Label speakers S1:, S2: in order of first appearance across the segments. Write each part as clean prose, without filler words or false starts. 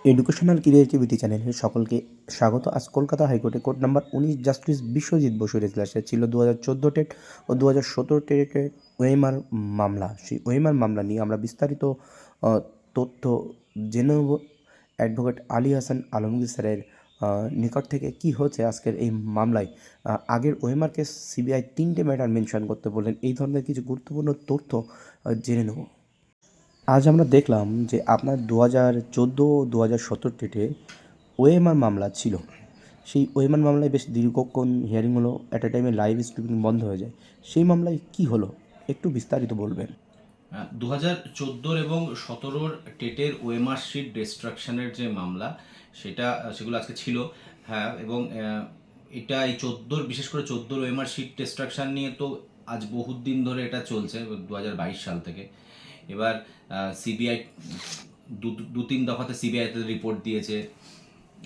S1: Educational creativity চ্যানেলে সকলকে স্বাগত। আজ কলকাতা হাইকোর্টে কোর্ট নাম্বার 19 জাস্টিস বিশ্বজিৎ বসুর এজলাসে ছিল 2014 টেট ও 2017 টেটের ওএমআর মামলা। সেই ওএমআর মামলা নিয়ে আমরা বিস্তারিত তথ্য জেনে নেব অ্যাডভোকেট আলী হাসান আলমগীর স্যারের নিকট থেকে কি হচ্ছে আজকের এই মামলায়। আগের ওএমআর কেস সিবিআই 3টে ম্যাটার মেনশন করতে বললেন, এই ধরনের কিছু গুরুত্বপূর্ণ তথ্য জেনে নেব। আজ আমরা দেখলাম যে আপনার 2014 ও 2017 ডেটে ওএমআর মামলা ছিল। সেই ওএমআর মামলায় বেশ দীর্ঘক্ষণ হিয়ারিং হলো, অ্যাট এ টাইমে লাইভ স্ট্রিমিং বন্ধ হয়ে যায়। সেই মামলায় কি হলো একটু বিস্তারিত বলবেন?
S2: 2014 এবং 17 টেটের ওএমআর শিট ডিস্ট্রাকশনের যে মামলা সেগুলো আজকে ছিল। হ্যাঁ, এবং এটা এই 14 বিশেষ করে 14 ওএমআর শিট ডিস্ট্রাকশন নিয়ে তো আজ বহুত দিন ধরে এটা চলছে, 2022 সাল থেকে। এবার সিবিআই দু তিন দফাতে সিবিআইতে রিপোর্ট দিয়েছে,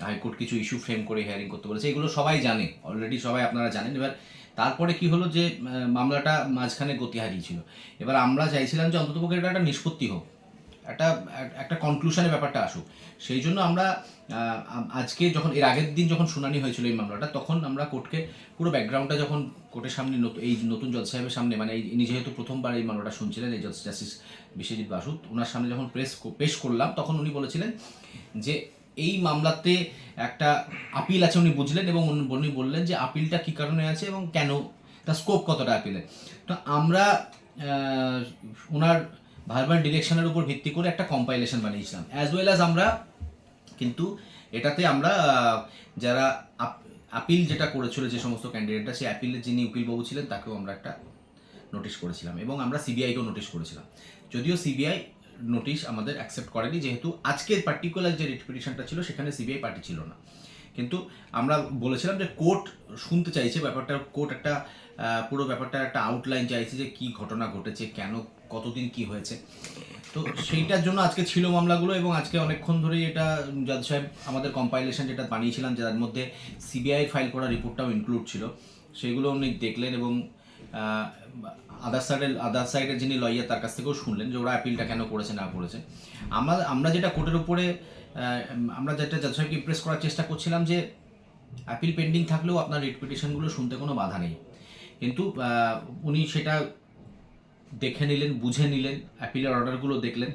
S2: হাইকোর্ট কিছু ইস্যু ফ্রেম করে হিয়ারিং করতে বলেছে, এগুলো সবাই জানে, অলরেডি সবাই আপনারা জানেন। এবার তারপরে কি হলো যে মামলাটা মাঝখানে গতি হারিয়েছিল। এবার আমরা চাইছিলাম যে অন্ততপক্ষে এটা একটা নিষ্পত্তি হোক, একটা কনক্লুশনের ব্যাপারটা আসুক। সেই জন্য আমরা আজকে যখন এর আগের দিন যখন শুনানি হয়েছিল এই মামলাটা, তখন আমরা কোর্টকে পুরো ব্যাকগ্রাউন্ডটা যখন কোর্টের সামনে এই নতুন জজ সাহেবের সামনে, মানে ইনি যেহেতু প্রথমবার এই মামলাটা শুনছিলেন, এই জাস্টিস বিশ্বজিৎ বসু, ওনার সামনে যখন পেশ করলাম, তখন উনি বলেছিলেন যে এই মামলাতে একটা আপিল আছে, উনি বুঝলেন, এবং উনি বললেন যে আপিলটা কী কারণে আছে এবং কেন, তার স্কোপ কতটা আপিলের। তো আমরা ওনার ভার্বাল ডিরেকশনের উপর ভিত্তি করে একটা কম্পাইলেশন বানিয়েছিলাম, অ্যাজ ওয়েল অ্যাজ আমরা কিন্তু এটাতে আমরা যারা আপিল যেটা করেছিল যে সমস্ত ক্যান্ডিডেটরা, সেই আপিলের যিনি উকিলবাবু ছিলেন তাকেও আমরা একটা নোটিশ করেছিলাম, এবং আমরা সিবিআইকেও নোটিশ করেছিলাম। যদিও সিবিআই নোটিশ আমাদের অ্যাকসেপ্ট করেনি, যেহেতু আজকের পার্টিকুলার যে রিট পিটিশনটা ছিল সেখানে সিবিআই পার্টি ছিল না। কিন্তু আমরা বলেছিলাম যে কোর্ট শুনতে চাইছে ব্যাপারটা, কোর্ট একটা পুরো ব্যাপারটা একটা আউটলাইন চাইছে যে কী ঘটনা ঘটেছে, কেন, কতদিন কি হয়েছে। তো সেইটার জন্য আজকে ছিল মামলাগুলো, এবং আজকে অনেকক্ষণ ধরেই এটা জাজ সাহেব আমাদের কম্পাইলেশন যেটা বানিয়েছিলাম, যার মধ্যে সিবিআই ফাইল করা রিপোর্টটাও ইনক্লুড ছিল, সেগুলো উনি দেখলেন, এবং আদার সাইডের যিনি লয়ার তার কাছ থেকেও শুনলেন যে ওরা অ্যাপিলটা কেন করেছে না করেছে। আমরা যেটা কোর্টের উপরে আমরা যেটা জাজ সাহেবকে ইমপ্রেস করার চেষ্টা করছিলাম যে অ্যাপিল পেন্ডিং থাকলেও আপনার রিট পিটিশনগুলো শুনতে কোনো বাধা নেই। কিন্তু উনি সেটা দেখে নিলেন, বুঝে নিলেন, অ্যাপিলের অর্ডারগুলো দেখলেন,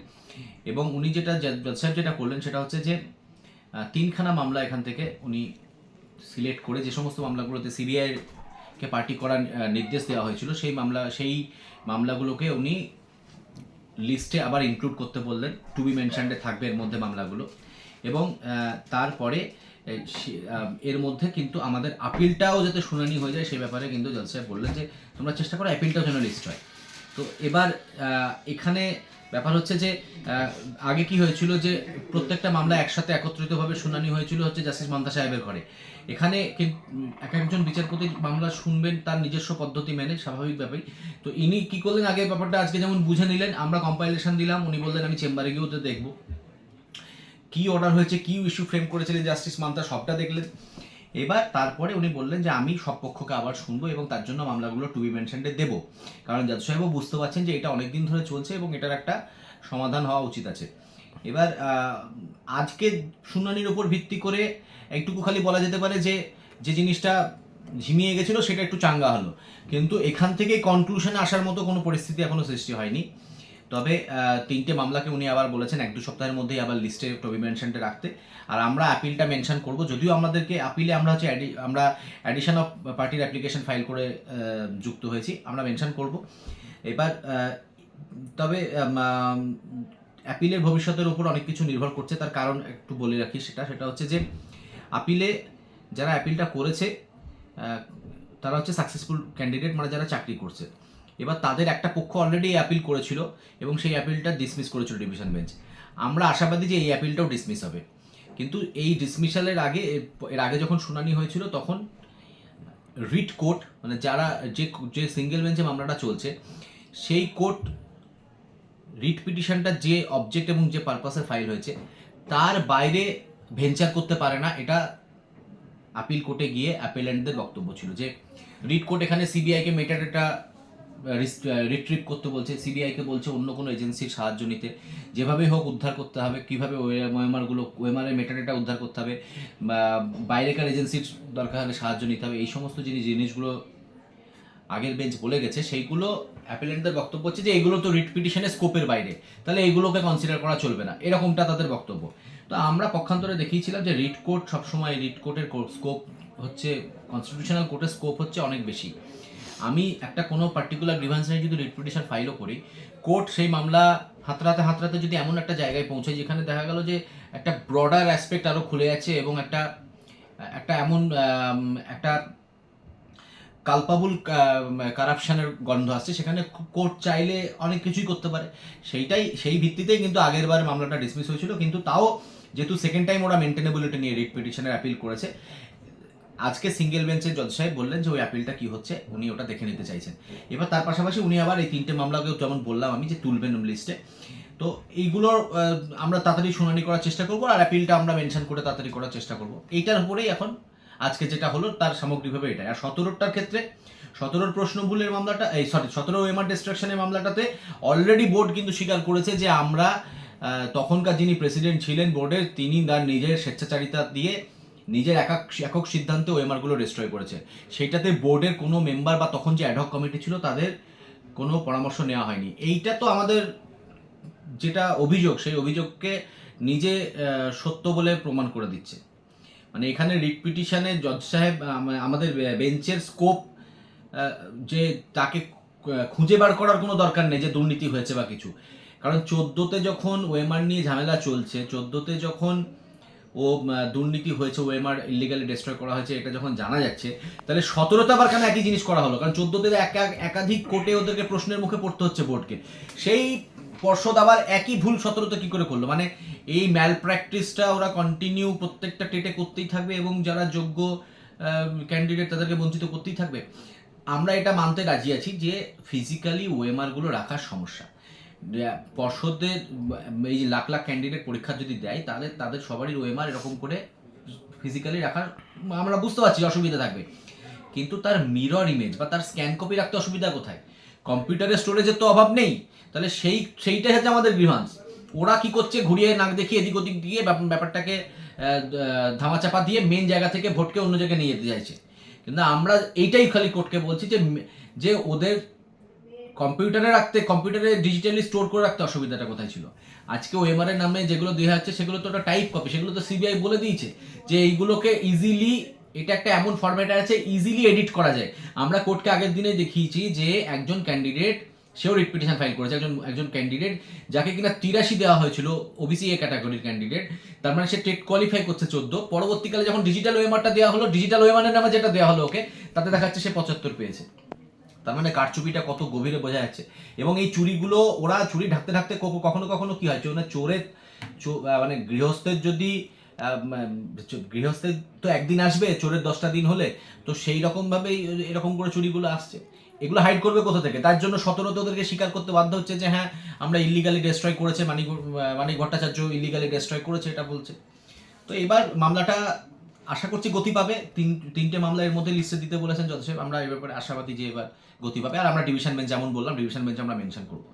S2: এবং উনি যেটা জাজ সাহেব যেটা করলেন সেটা হচ্ছে যে 3খানা মামলা এখান থেকে উনি সিলেক্ট করে, যে সমস্ত মামলাগুলোতে সিবিআইকে পার্টি করার নির্দেশ দেওয়া হয়েছিল, সেই মামলাগুলোকে উনি লিস্টে আবার ইনক্লুড করতে বললেন, টু বি মেনশনডে থাকবে এর মধ্যে মামলাগুলো। এবং তারপরে এর মধ্যে কিন্তু আমাদের আপিলটাও যাতে শুনানি হয়ে যায় সেই ব্যাপারে কিন্তু জজ সাহেব বললেন যে তোমরা চেষ্টা করো অ্যাপিলটাও যেন লিস্ট হয়। তো এবার এখানে ব্যাপার হচ্ছে যে আগে কি হয়েছিল যে প্রত্যেকটা মামলা একসাথে একত্রিতভাবে শুনানি হয়েছিল হচ্ছে জাস্টিস মান্তা সাহেবের ঘরে। এখানে এক একজন বিচারপতি মামলা শুনবেন তার নিজস্ব পদ্ধতি মেনে, স্বাভাবিকভাবেই। তো ইনি কি করলেন, আগে ব্যাপারটা আজকে যেমন বুঝে নিলেন, আমরা কম্পাইলেশন দিলাম, উনি বললেন আমি চেম্বারে গিয়েও তো দেখবো কি অর্ডার হয়েছে, কি ইস্যু ফ্রেম করেছিলেন জাস্টিস মান্তা, সবটা দেখলেন। এবার তারপরে উনি বললেন যে আমি সব পক্ষকে আবার শুনবো, এবং তার জন্য মামলাগুলো টু বি মেনশনডে দেবো, কারণ জাজ সাহেবও বুঝতে পারছেন যে এটা অনেক দিন ধরে চলছে এবং এটার একটা সমাধান হওয়া উচিত আছে। এবার আজকে শুনানির উপর ভিত্তি করে একটুকু খালি বলা যেতে পারে যে যে জিনিসটা ঝিমিয়ে গেছিলো সেটা একটু চাঙ্গা হলো, কিন্তু এখান থেকে কনক্লুশনে আসার মতো কোনো পরিস্থিতি এখনও সৃষ্টি হয়নি। তবে 3টে মামলাকে উনি আবার বলেছেন 1-2 সপ্তাহের মধ্যেই আবার লিস্টে টবি মেনশনটা রাখতে, আর আমরা অ্যাপিলটা মেনশন করব। যদিও আমাদেরকে অ্যাপিলে আমরা হচ্ছে অ্যাডিশন অফ পার্টির অ্যাপ্লিকেশন ফাইল করে যুক্ত হয়েছি, আমরা মেনশন করব। এবার তবে অ্যাপিলের ভবিষ্যতের উপর অনেক কিছু নির্ভর করছে, তার কারণ একটু বলে রাখি, সেটা হচ্ছে যে আপিলে যারা অ্যাপিলটা করেছে তারা হচ্ছে সাকসেসফুল ক্যান্ডিডেট, মানে যারা চাকরি করছে। এবার তাদের একটা পক্ষ অলরেডি অ্যাপিল করেছিল এবং সেই অ্যাপিলটা ডিসমিস করেছিল ডিভিশন বেঞ্চ। আমরা আশাবাদী যে এই অ্যাপিলটাও ডিসমিস হবে, কিন্তু এই ডিসমিসালের আগে, এর আগে যখন শুনানি হয়েছিল তখন রিট কোর্ট, মানে যারা যে সিঙ্গেল বেঞ্চে মামলাটা চলছে, সেই কোর্ট রিট পিটিশনটা যে অবজেক্ট এবং যে পারপাসে ফাইল হয়েছে তার বাইরে ভেঞ্চার করতে পারে না, এটা আপিল কোর্টে গিয়ে অ্যাপিলেন্টদের বক্তব্য ছিল। যে রিট কোর্ট এখানে সিবিআইকে মেটাডেটা রিট্রিভ করতে বলছে, সিবিআইকে বলছে অন্য কোনো এজেন্সির সাহায্য নিতে, যেভাবেই হোক উদ্ধার করতে হবে, কীভাবে ওএমআরের মেটাডেটা উদ্ধার করতে হবে, বা বাইরেকার এজেন্সির দরকার হলে সাহায্য নিতে হবে। এই সমস্ত জিনিসগুলো আগের বেঞ্চ বলে গেছে, সেইগুলো অ্যাপিলেন্টদের বক্তব্য হচ্ছে যে এগুলো তো রিট পিটিশনের স্কোপের বাইরে, তাহলে এইগুলোকে কনসিডার করা চলবে না, এরকমটা তাদের বক্তব্য। তো আমরা পক্ষান্তরে দেখিয়েছিলাম যে রিট কোর্ট সবসময়, রিট কোর্টের স্কোপ হচ্ছে, কনস্টিটিউশনাল কোর্টের স্কোপ হচ্ছে অনেক বেশি। আমি একটা কোনো পার্টিকুলার গ্রিভান্স নিয়ে যদি রিট পিটিশন ফাইলও করি, কোর্ট সেই মামলা হাতড়াতে যদি এমন একটা জায়গায় পৌঁছায় যেখানে দেখা গেল যে একটা ব্রডার অ্যাসপেক্ট আরও খুলে যাচ্ছে এবং একটা কালপাবুল কারাপশনের গন্ধ আসছে, সেখানে কোর্ট চাইলে অনেক কিছুই করতে পারে। সেই ভিত্তিতেই কিন্তু আগের বার মামলাটা ডিসমিস হয়েছিল, কিন্তু তাও যেহেতু সেকেন্ড টাইম ওরা মেনটেনেবিলিটি নিয়ে রিট পিটিশনের অ্যাপিল করেছে, আজকে সিঙ্গেল বেঞ্চের জজ সাহেব বললেন যে ওই অ্যাপিলটা কি হচ্ছে উনি ওটা দেখে নিতে চাইছেন। এবার তার পাশাপাশি উনি আবার এই 3টে মামলাকেও, যেমন বললাম আমি, যে তুলবেন লিস্টে। তো এইগুলোর আমরা তাড়াতাড়ি শুনানি করার চেষ্টা করবো, আর অ্যাপিলটা আমরা মেনশন করে তাড়াতাড়ি করার চেষ্টা করবো। এইটার উপরেই এখন আজকে যেটা হলো তার সামগ্রিকভাবে এটাই। আর 17টার ক্ষেত্রে, 17 প্রশ্নভুলের মামলাটা, 17 ওএমআর ডিস্ট্রাকশনের মামলাটাতে অলরেডি বোর্ড কিন্তু স্বীকার করেছে যে আমরা তখনকার যিনি প্রেসিডেন্ট ছিলেন বোর্ডের, তিনি তার নিজের স্বেচ্ছাচারিতা দিয়ে নিজের একক সিদ্ধান্তে ওএমআরগুলো ডিস্ট্রয় করেছে। সেইটাতে বোর্ডের কোনো মেম্বার বা তখন যে অ্যাডহক কমিটি ছিল তাদের কোনো পরামর্শ নেওয়া হয়নি। এইটা তো আমাদের যেটা অভিযোগ, সেই অভিযোগকে নিজে সত্য বলে প্রমাণ করে দিচ্ছে। মানে এখানে রিট পিটিশনে জজ সাহেব, আমাদের বেঞ্চের স্কোপ, যে তাকে খুঁজে বার করার কোনো দরকার নেই যে দুর্নীতি হয়েছে বা কিছু। কারণ 14তে যখন ওএমআর নিয়ে ঝামেলা চলছে, 14তে যখন দুর্নীতি হয়েছে, ওএমআর ইলিগালি ডিস্ট্রয় করা হয়েছে, এটা যখন জানা যাচ্ছে, তাহলে 17তে আবার কেন একই জিনিস করা হলো? কারণ 14তে একাধিক কোর্টে ওদেরকে প্রশ্নের মুখে পড়তে হচ্ছে বোর্ডকে। সেই পর্ষদ আবার একই ভুল 17তে কি করে করলো? মানে এই ম্যাল প্র্যাকটিসটা ওরা কন্টিনিউ প্রত্যেকটা টেটে করতেই থাকবে এবং যারা যোগ্য ক্যান্ডিডেট তাদেরকে বঞ্চিত করতেই থাকবে। আমরা এটা মানতে রাজি আছি যে ফিজিক্যালি ওএমআরগুলো রাখার সমস্যা। পর্ষদের এই যে লাখ লাখ ক্যান্ডিডেট পরীক্ষা যদি দেয়, তাহলে তাদের সবারই ওএমআর এরকম করে ফিজিক্যালি রাখার আমরা বুঝতে পারছি অসুবিধা থাকবে, কিন্তু তার মিরর ইমেজ বা তার স্ক্যান কপি রাখতে অসুবিধা কোথায়? কম্পিউটারের স্টোরেজের তো অভাব নেই, তাহলে সেইটাই হচ্ছে আমাদের গ্রিভান্স। ওরা কি করছে, ঘুরিয়ে নাক দেখিয়ে এদিক ওদিক দিয়ে ব্যাপারটাকে ধামাচাপা দিয়ে মেন জায়গা থেকে ভোটকে অন্য জায়গায় নিয়ে যেতে চাইছে। কিন্তু আমরা এইটাই খালি কোর্টকে বলছি যে ওদের কম্পিউটারে ডিজিটালি স্টোর করে রাখতে অসুবিধাটা কোথায় ছিল? আজকে ওএমআর এর নামে যেগুলো দেওয়া হচ্ছে সেগুলো তো একটা টাইপ কপি, সেগুলো তো সিবিআই বলে দিয়েছে যে এইগুলোকে ইজিলি, এটা একটা এমন ফরম্যাটে আছে ইজিলি এডিট করা যায়। আমরা কোর্টকে আগের দিনে দেখিয়েছি যে একজন ক্যান্ডিডেট, সেও রিট পিটিশন ফাইল করেছে, একজন ক্যান্ডিডেট যাকে কিনা 83 দেওয়া হয়েছিল, ওবিসি এ ক্যাটাগরির ক্যান্ডিডেট, তার মানে সে টেট কোয়ালিফাই করছে 14, পরবর্তীকালে যখন ডিজিটাল ওএমআরটা দেওয়া হলো, ডিজিটাল ওএমআর এর নামে যেটা দেওয়া হলো ওকে, তাতে দেখা যাচ্ছে সে 75 পেয়েছে। তার মানে কারচুপিটা কত গভীরে বোঝা যাচ্ছে। এবং এই চুরিগুলো ওরা চুরি ঢাকতে ঢাকতে কখনো কখনো কি হয়, মানে গৃহস্থের তো একদিন আসবে, চোরের 10টা দিন হলে, তো সেই রকমভাবেই এরকম করে চুরিগুলো আসছে। এগুলো হাইড করবে কোথা থেকে? তার জন্য 17তে ওদেরকে স্বীকার করতে বাধ্য হচ্ছে যে হ্যাঁ আমরা ইলিগালি ডিস্ট্রয় করেছে, মানিক ভট্টাচার্য ইলিগালি ডিস্ট্রয় করেছে, এটা বলছে। তো এবার মামলাটা আশা করছি গতি পাবে। 3টে মামলা এর মধ্যে লিস্টে দিতে বলেছেন জজ সাহেব। আমরা এই ব্যাপারে আশাবাদী যে এবার গতি পাবে। আর আমরা ডিভিশন বেঞ্চ, যেমন বললাম, ডিভিশন বেঞ্চ আমরা মেনশন করবো।